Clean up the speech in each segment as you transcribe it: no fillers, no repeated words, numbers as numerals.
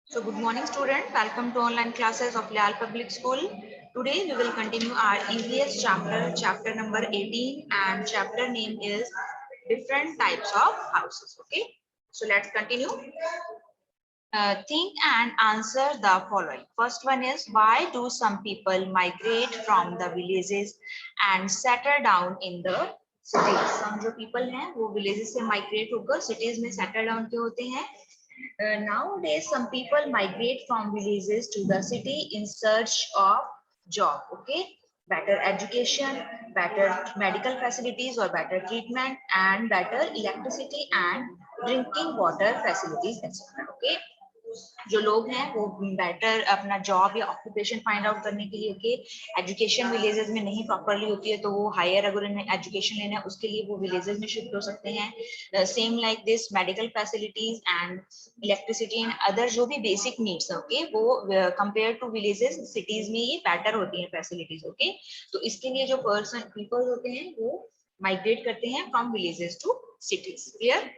So good morning student, welcome to online classes of Leal Public School. Today we will continue our EVS chapter number 18, and chapter name is different types of houses. Okay, so let's continue. Think and answer the following. First one is, why do some people migrate from the villages and settle down in the cities? Some जो people हैं वो villages से migrate होकर cities में settle down क्यों होते हैं? Nowadays some people migrate from villages to the city in search of job. Okay, better education, better medical facilities or better treatment, and better electricity and drinking water facilities, etc. Okay, जो लोग हैं वो better अपना job या occupation find out करने के लिए, okay, education villages में नहीं प्रॉपरली होती है तो वो हायर अगर इन्हें एजुकेशन लेना है उसके लिए वो विलेजेस में शिफ्ट हो सकते हैं. Same like this medical facilities and electricity and other जो भी बेसिक नीड्स है, ओके, वो कंपेयर टू विलेजेस सिटीज में ये बेटर होती है फैसिलिटीज. ओके, तो इसके लिए जो पर्सन पीपल होते हैं वो माइग्रेट करते हैं from villages to cities. Clear?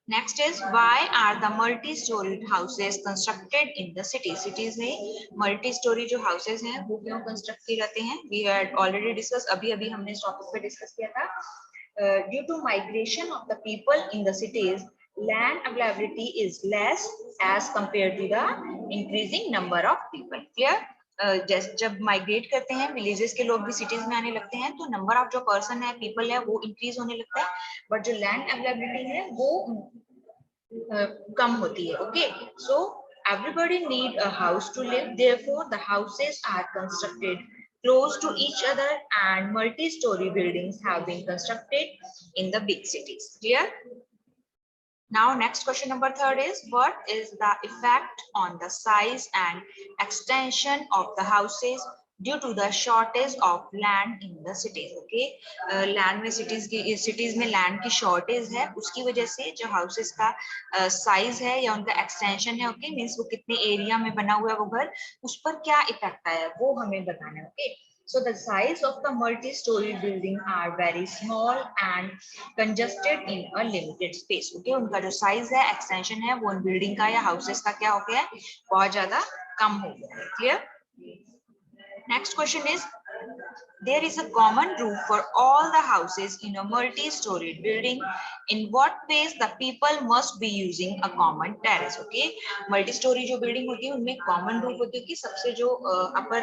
Next is, why are the multi-storied houses constructed in the cities? Cities में multi-story जो houses हैं वो क्यों construct किए जाते हैं? We had already discussed, अभी हमने इस topic पे discuss किया था. Due to migration of the people in the cities, land availability is less as compared to the increasing number of people. Clear? जब माइग्रेट करते हैं विलेजेस के लोग भी सिटीज में आने लगते हैं तो नंबर ऑफ जो पर्सन है, पीपल है, वो इंक्रीज होने लगता है, बट जो लैंड अवेलेबिलिटी है वो कम होती है. Okay, so everybody need a house to live, therefore the houses are constructed close to each other and multi-story buildings have been constructed in the big cities. Clear? Now next question number 3 is, what is the effect on the size and extension of the houses due to the shortage of land in the cities? Okay, land में cities में land की shortage है, उसकी वजह से जो houses का size है या उनका extension है, okay, means वो कितने area में बना हुआ है वो घर, उस पर क्या effect आया है वो हमें बताना है. Okay, so the size of the multi-story building are very small and congested in a limited space. Okay, उनका जो size है, extension है, वो उन building का या houses का क्या हो गया है, बहुत ज्यादा कम हो गया है. Clear? Next question is, there is a common roof for all the houses in a multi-storied building. In what ways the people must be using a common terrace? Okay, multi-story जो building होती है उनमें common roof होती है कि सबसे जो upper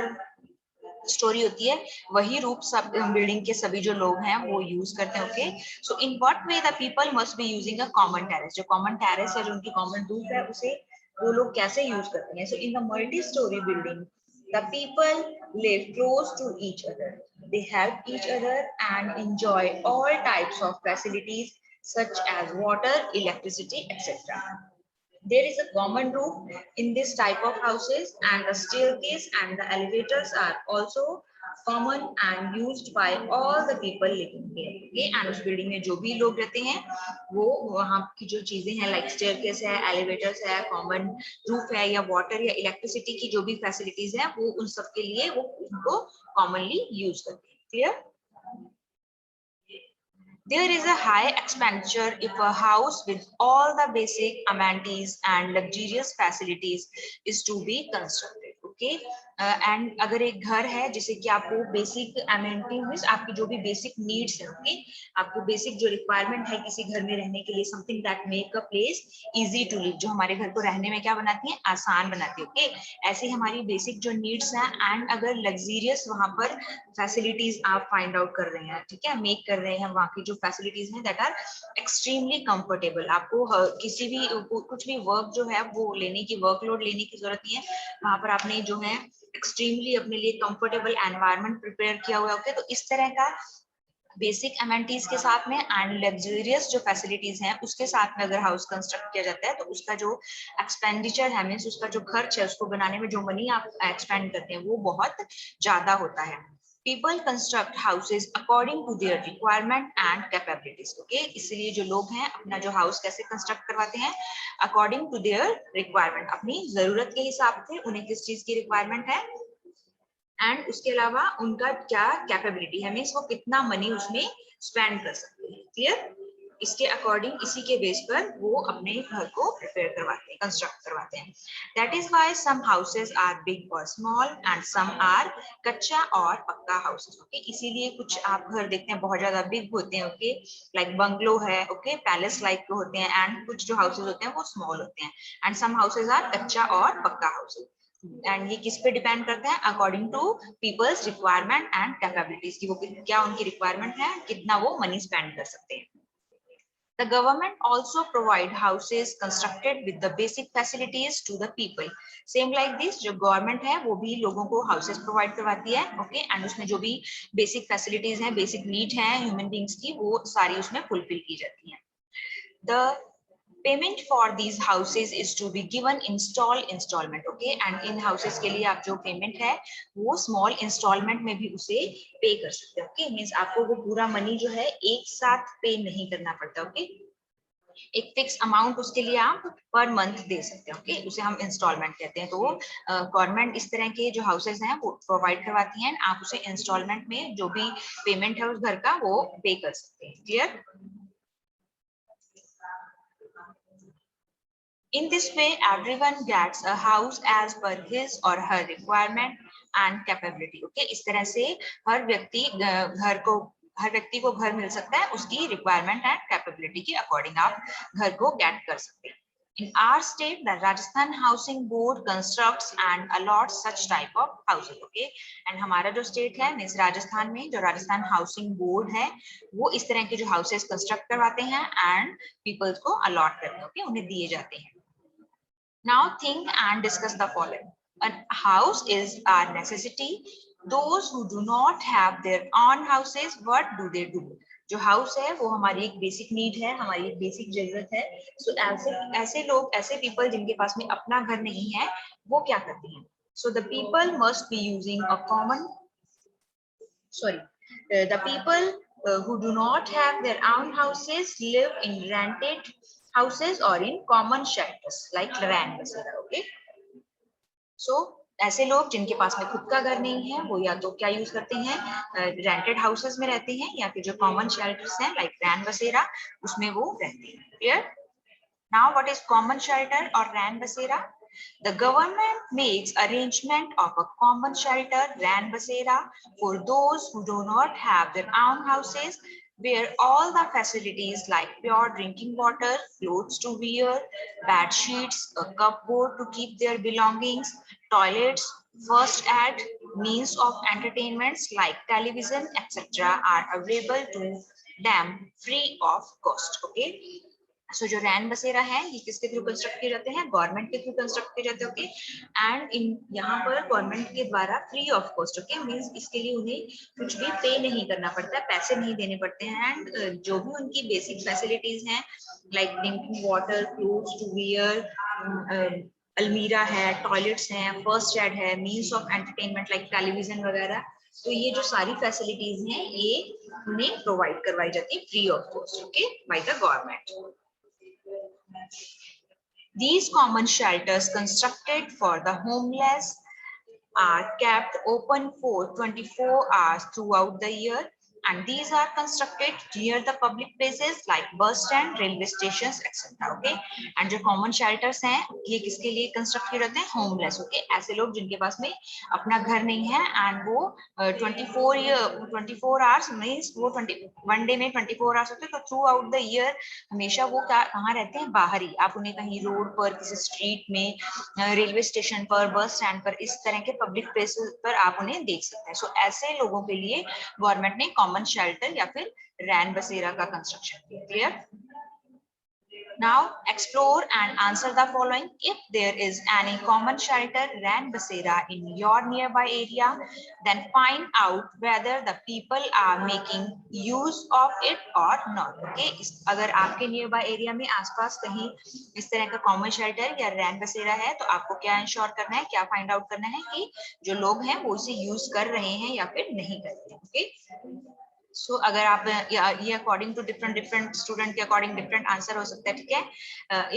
story होती है वही रूप सब बिल्डिंग के सभी जो लोग हैं वो यूज करते हैं. Okay, so in what way the people must be using a common terrace. जो कॉमन टेरेस है, जो उनकी कॉमन रूफ है, उसे वो लोग कैसे यूज करते हैं? So in the multi storey building the people live close to each other, they help each other and enjoy all types of facilities such as water, electricity, etc. There is a common roof in this type of houses, and the staircase and the elevators are also common and used by all the people living here. Okay, and उस building में जो भी लोग रहते हैं वो वहाँ की जो चीजें हैं like staircase है, elevators है, common roof है या water या electricity की जो भी facilities हैं वो उन सब के लिए वो उनको commonly use करते हैं. Clear? There is a high expenditure if a house with all the basic amenities and luxurious facilities is to be constructed. Okay, and अगर एक घर है जिसे कि आपको बेसिक अमेनिटी मींस आपकी जो भी बेसिक नीड्स है, ओके, आपको बेसिक जो रिक्वायरमेंट है किसी घर में रहने के लिए, something that make a place easy to live, जो हमारे घर को रहने में क्या बनाती है, आसान बनाती है. ओके, ऐसी हमारी बेसिक जो नीड्स हैं, एंड अगर लग्जरियस वहां पर फैसिलिटीज आप फाइंड आउट कर रहे हैं, ठीक है, मेक कर रहे हैं, वहाँ की जो फैसिलिटीज हैं दैट आर एक्सट्रीमली कंफर्टेबल, आपको किसी भी कुछ भी वर्क जो है वो लेने की, वर्कलोड लेने की जरूरत नहीं है, वहां पर आपने जो है एक्सट्रीमली अपने लिए कंफर्टेबल एनवायरनमेंट प्रिपेयर किया हुआ है. ओके, तो इस तरह का बेसिक अमेनिटीज के साथ में एंड लग्जरियस जो फैसिलिटीज हैं उसके साथ में अगर हाउस कंस्ट्रक्ट किया जाता है तो उसका जो एक्सपेंडिचर है, मींस उसका जो खर्च है, उसको बनाने में जो मनी आप एक्सपेंड करते हैं वो बहुत ज्यादा होता है. People construct houses according to their requirement and capabilities. Okay, इसलिए जो लोग हैं अपना जो हाउस कैसे कंस्ट्रक्ट करवाते हैं, according to their requirement, अपनी जरूरत के हिसाब से उन्हें किस चीज की रिक्वायरमेंट है एंड उसके अलावा उनका क्या कैपेबिलिटी है, मींस वो कितना मनी उसमें स्पेंड कर सकते हैं. क्लियर? इसके अकॉर्डिंग, इसी के बेस पर वो अपने घर को प्रिपेयर करवाते हैं, कंस्ट्रक्ट करवाते हैं। That is why some houses are big और small and some are kachcha और पक्का हाउसेस। ओके, इसीलिए कुछ आप घर देखते हैं बहुत ज्यादा बिग होते हैं, ओके, लाइक बंगलो है, ओके, पैलेस लाइक होते हैं, एंड कुछ जो हाउसेस होते हैं वो स्मॉल होते हैं, and some houses are kachcha और पक्का हाउसेस। एंड ये किस पे डिपेंड करता है? According to people's requirement and capabilities, की वो क्या उनकी रिक्वायरमेंट है, कितना वो मनी स्पेंड कर सकते हैं। The government also provide houses constructed with the basic facilities to the people. Same like this, जो government है वो भी लोगों को houses provide करवाती है, okay, and उसमें जो भी basic facilities हैं, basic need है human beings की, वो सारी उसमें fulfill की जाती हैं. The payment for these houses is to be given installment, okay, and in houses के लिए आप जो payment है वो small installment में भी उसे pay कर सकते हैं, okay, means आपको वो पूरा money जो है एक साथ pay नहीं करना पड़ता, okay, एक फिक्स अमाउंट उसके लिए आप पर मंथ दे सकते हैं, ओके, उसे हम इंस्टॉलमेंट कहते हैं। तो वो गवर्नमेंट इस तरह के जो हाउसेस हैं वो प्रोवाइड करवाती हैं, आप उसे इंस्टॉलमेंट में जो भी पेमेंट है उस घर का वो पे कर सकते हैं। Clear? In this way, everyone gets a house as per his or her requirement and capability. Okay, इस तरह से हर व्यक्ति को घर मिल सकता है उसकी रिक्वायरमेंट एंड कैपेबिलिटी के अकॉर्डिंग आप घर को गेट कर सकते हैं। In our state, the Rajasthan Housing Board constructs and allots such type of houses. Okay, and हमारा जो स्टेट है मीन्स राजस्थान में जो राजस्थान हाउसिंग बोर्ड है वो इस तरह के जो हाउसेस कंस्ट्रक्ट करवाते हैं एंड पीपल्स को अलॉट करते हैं, okay, उन्हें दिए जाते हैं। Now think and discuss the following. A house is our necessity. Those who do not have their own houses, what do they do? जो हाउस है वो हमारी एक बेसिक नीड है, हमारी एक बेसिक जरूरत है। सो ऐसे लोग, ऐसे पीपल जिनके पास में अपना घर नहीं है, वो क्या करते हैं? So the people must be using a common the people who do not have their own houses live in rented houses or in common shelters like ran basera, okay, so ऐसे लोग जिनके पास में खुद का घर नहीं है वो या तो क्या यूज करते हैं, रेंटेड हाउसेस में रहते हैं, या फिर जो कॉमन शेल्टर्स हैं लाइक रैन बसेरा उसमें वो रहते हैं। Clear? Now, what is common shelter or ran basera? The government makes arrangement of a common shelter, ran basera, for those who do not have their own houses, where all the facilities like pure drinking water, clothes to wear, bed sheets, a cupboard to keep their belongings, toilets, first aid, means of entertainments like television, etc. are available to them free of cost. Okay. सो जो रैन बसेरा है ये किसके through construct किए जाते हैं? Government के through construct किए जाते हैं, ओके, एंड इन यहाँ पर गवर्नमेंट के द्वारा free of cost, okay, means इसके लिए उन्हें कुछ भी पे नहीं करना पड़ता है, पैसे नहीं देने पड़ते हैं, एंड जो भी उनकी बेसिक फैसिलिटीज हैं like drinking water, clothes to wear, अलमीरा है, टॉयलेट्स हैं, फर्स्ट एड है, means of entertainment like television वगैरह, तो ये जो सारी फैसिलिटीज हैं ये उन्हें प्रोवाइड करवाई जाती है free of cost, okay, by the government. These common shelters constructed for the homeless are kept open for 24 hours throughout the year, and these are constructed near the public places like bus stand, railway stations, etc. Okay, and जो common shelters हैं ये किसके लिए construct किए जाते हैं? homeless, okay, ऐसे लोग जिनके पास में अपना घर नहीं है and वो 24 hours means वो 21 डे में 24 hours होते हैं, तो थ्रू आउट द ईयर हमेशा वो कहाँ रहते हैं? बाहर ही। आप उन्हें कहीं रोड पर, किसी स्ट्रीट में, रेलवे स्टेशन पर, बस स्टैंड पर, इस तरह के पब्लिक प्लेसेस पर आप उन्हें देख सकते हैं। सो ऐसे लोगों के लिए गवर्नमेंट ने कॉमन शेल्टर या फिर रैन बसेरा का कंस्ट्रक्शन किया। Clear? Now explore and answer the following. If there is any common shelter, ran basera in your nearby area, then find out whether the people are making use of it or not. Okay, अगर आपके nearby area में आसपास कहीं इस तरह का common shelter या रैन बसेरा है तो आपको क्या इंश्योर करना है, क्या फाइंड आउट करना है कि जो लोग हैं वो इसे यूज कर रहे हैं या फिर नहीं कर रहे हैं। Okay? सो अगर आप ये अकॉर्डिंग टू डिफरेंट स्टूडेंट के अकॉर्डिंग डिफरेंट आंसर हो सकता है, ठीक है।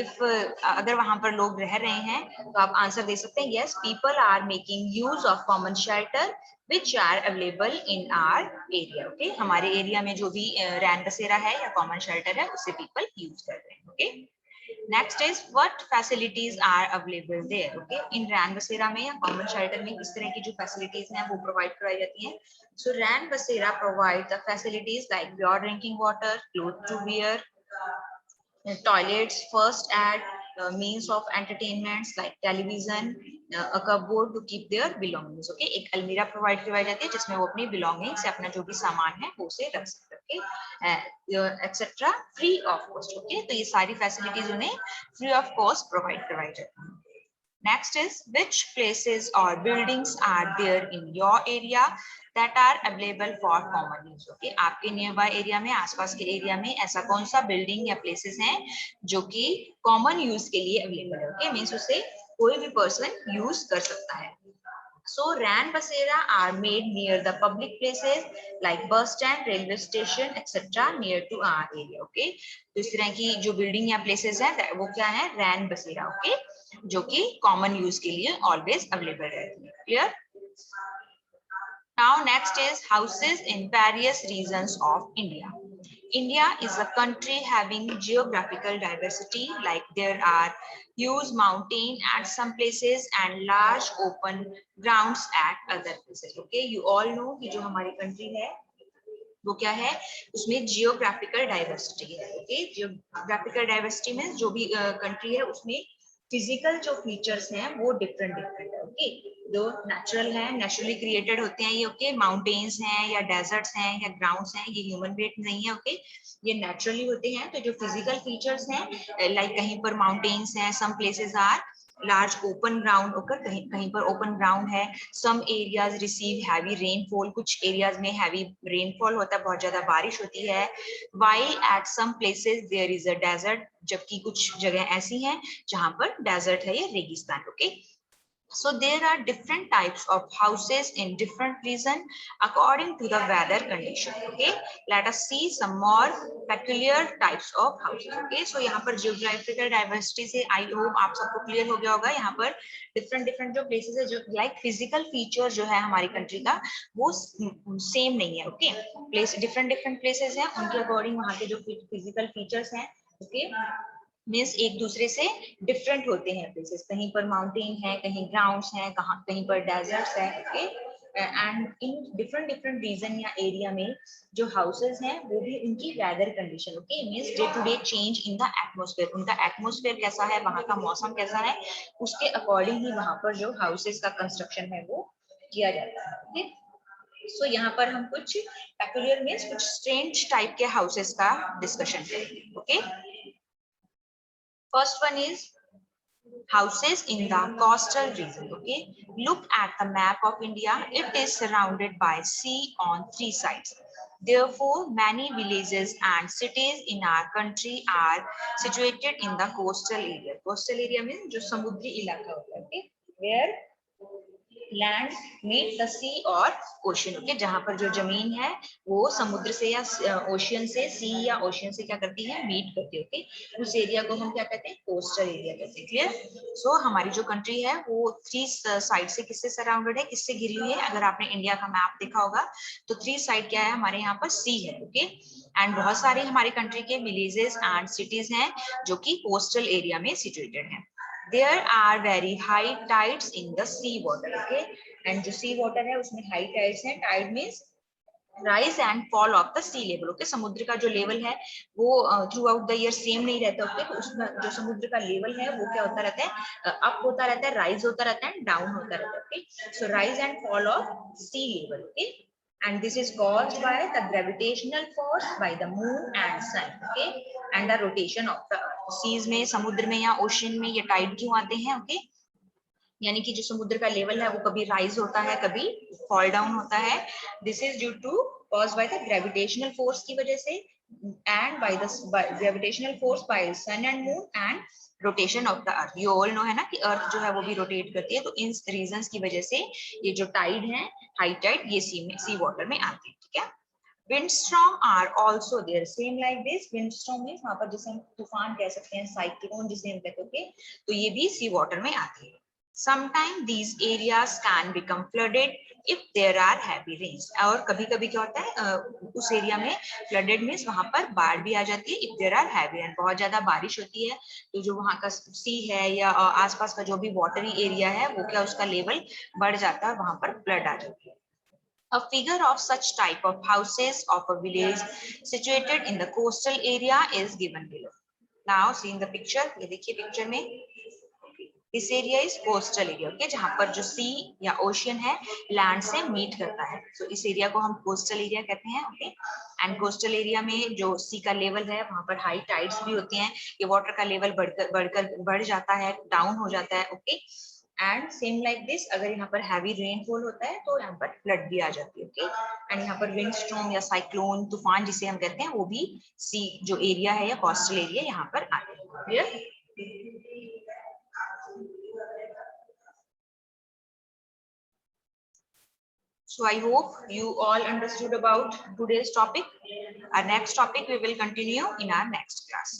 इफ अगर वहां पर लोग रह रहे हैं तो आप आंसर दे सकते हैं yes, people are making use of common shelter which are available in our area. Okay, हमारे एरिया में जो भी रैन बसेरा है या कॉमन शेल्टर है उसे पीपल यूज कर रहे हैं। Okay, next is what facilities are available there. Okay, इन रैन बसेरा में या कॉमन शेल्टर में किस तरह की जो फैसिलिटीज हैं वो प्रोवाइड कराई जाती हैं। So Rain Basera provide the facilities like pure drinking water, cloth to wear, toilets, first aid, means of entertainments like television, a cupboard to keep their belongings. Okay, एक अलमीरा प्रोवाइड करवाई जाती है जिसमें वो अपनी belongings से अपना जो भी सामान है वो उसे रख सकते हैं, etcetera, free of cost. Okay, तो ये सारी फैसिलिटीज उन्हें फ्री ऑफ कॉस्ट प्रोवाइड करवाई जाती है। Next is which places or buildings are there in your area that are available for common use। Okay, आपके नियरबाई एरिया में, आसपास के एरिया में ऐसा कौन सा बिल्डिंग या प्लेसेस हैं जो कि कॉमन यूज के लिए अवेलेबल है। ओके, मीन्स उसे कोई भी पर्सन यूज कर सकता है। So RAN Basera are made near the public places like bus stand, railway station, etc. near to our area. Okay, तो इस तरह की जो बिल्डिंग या प्लेसेस है वो क्या है, रैन बसेरा। ओके, जो कि कॉमन यूज के लिए ऑलवेज अवेलेबल रहती है। Clear? Now next is houses in various regions of India. India is a country having geographical diversity, like there are huge mountains at some places and large open grounds at other places. Okay, you all know कि जो हमारी country है वो क्या है, उसमें geographical diversity है। Okay, geographical diversity में जो भी कंट्री है उसमें फिजिकल जो फीचर्स हैं वो डिफरेंट डिफरेंट है। ओके, जो नेचुरल है, नेचुरली क्रिएटेड होते हैं ये। ओके, माउंटेन्स हैं या डेजर्ट्स हैं या ग्राउंड्स हैं, ये ह्यूमन मेड नहीं है। ओके, ये नेचुरली होते हैं। तो जो फिजिकल फीचर्स हैं, लाइक कहीं पर माउंटेन्स हैं, some places are large open ground होकर, कहीं कहीं पर ओपन ग्राउंड है। Some areas receive heavy rainfall, कुछ एरियाज में हैवी रेनफॉल होता है, बहुत ज्यादा बारिश होती है। While at some places there is a desert, जबकि कुछ जगह ऐसी हैं जहां पर डेजर्ट है या रेगिस्तान। Okay, so there are different types of houses in different region according to the weather condition. Okay, let us see some more peculiar types of houses. Okay, so यहाँ पर geographical diversity से I hope आप सबको clear हो गया होगा। यहाँ पर different जो places है, जो like physical feature जो है हमारी country का वो same नहीं है। Okay, place different places है, उनके according वहाँ के जो physical features हैं, okay, मीन्स एक दूसरे से डिफरेंट होते हैं प्लेसेस। कहीं पर माउंटेन है, कहीं ग्राउंड्स हैं, कहीं पर डेजर्ट्स है। Okay, and in different region या एरिया में जो हाउसेस हैं वो भी उनकी weather condition, okay, means day to day change in the atmosphere, उनका एटमॉस्फेयर कैसा है, वहां का मौसम कैसा है, उसके अकॉर्डिंग ही वहां पर जो हाउसेस का कंस्ट्रक्शन है वो किया जाता है। ओके, सो यहाँ पर हम कुछ पेक्यूलियर मीन्स कुछ स्ट्रेंज टाइप के हाउसेस का डिस्कशन करेंगे। Okay, first one is houses in the coastal region. Okay, look at the map of India. It is surrounded by sea on three sides. Therefore, many villages and cities in our country are situated in the coastal area. Coastal area means जो समुद्री इलाका होता है, okay, where land meet the sea और ocean. Okay, जहां पर जो जमीन है वो समुद्र से या ओशियन से, सी या ओशियन से क्या करती है, मीट करती है। ओके, उस एरिया को हम क्या कहते हैं, कोस्टल एरिया कहते हैं। क्लियर? सो हमारी जो कंट्री है वो थ्री साइड से किससे सराउंडेड है, किससे घिरी हुई है। अगर आपने इंडिया का मैप देखा होगा तो थ्री साइड क्या है, हमारे यहाँ पर सी है। ओके, एंड बहुत सारे हमारी कंट्री के विलेजेस एंड सिटीज हैं जो कि कोस्टल एरिया में सिचुएटेड हैं। There are very high tides in the sea water. Okay, and जो sea water है उसमें high tides हैं। Tide means rise and fall of the sea level. Okay, समुद्र का जो लेवल है वो through out the year same नहीं रहता। ओके, तो उसमें जो समुद्र का लेवल है वो क्या होता रहता है, अप होता रहता है, राइज होता रहता है, डाउन होता रहता है। Okay, so rise and fall of sea level. Okay, and this is caused by the gravitational force by the moon and sun. Okay, and the rotation of the earth. Seas में, समुद्र में या ocean में ये Tide क्यों आते हैं? Okay, यानी कि जो समुद्र का लेवल है वो कभी राइज होता है, कभी फॉल डाउन होता है। This is due to cause by the gravitational force की वजह से, and by the gravitational force by sun and moon and rotation of the earth. You all know है ना कि अर्थ जो है वो भी रोटेट करती है, तो इन रीजंस की वजह से ये जो टाइड है, हाई टाइड, ये सी वाटर में आती है। ठीक है, Windstorm are also there, same like this. Windstorm means वहां पर जिसे हम तूफान कह सकते हैं, साइक्लोन जिसे हम कहते हैं, okay? तो ये भी सी वाटर में आती है. Sometimes these areas can become flooded if there are heavy rains. और कभी-कभी क्या होता है, उस एरिया में flooded means वहां पर बाढ़ भी आ जाती है. If there are heavy rain, बहुत ज्यादा बारिश होती है, तो जो वहां का सी है या आसपास का जो भी वाटरी एरिया है, वो क्या उसका लेवल बढ़ जाता है और वहां पर फ्लड आ जाती है. A figure of such type of houses of a village situated in the coastal area is given below. Now see in the picture, ये देखिए पिक्चर में, this area is coastal area, okay, जहां पर जो सी या ocean है land से meet करता है, so इस एरिया को हम कोस्टल एरिया कहते हैं, ओके. एंड कोस्टल एरिया में जो सी का लेवल है वहां पर हाई टाइड्स भी होती हैं, ये वाटर का लेवल बढ़ जाता है, डाउन हो जाता है, okay. And same like this, अगर यहाँ पर हैवी रेनफॉल होता है तो यहाँ पर फ्लड भी आ जाती है, ओके. एंड यहाँ पर विंड स्टॉर्म या साइक्लोन, तूफान जिसे हम कहते हैं, वो भी सी जो एरिया है या कोस्टल एरिया यहाँ पर आते हैं. Clear? So I hope you all understood about today's topic. Our next topic we will continue in our next class.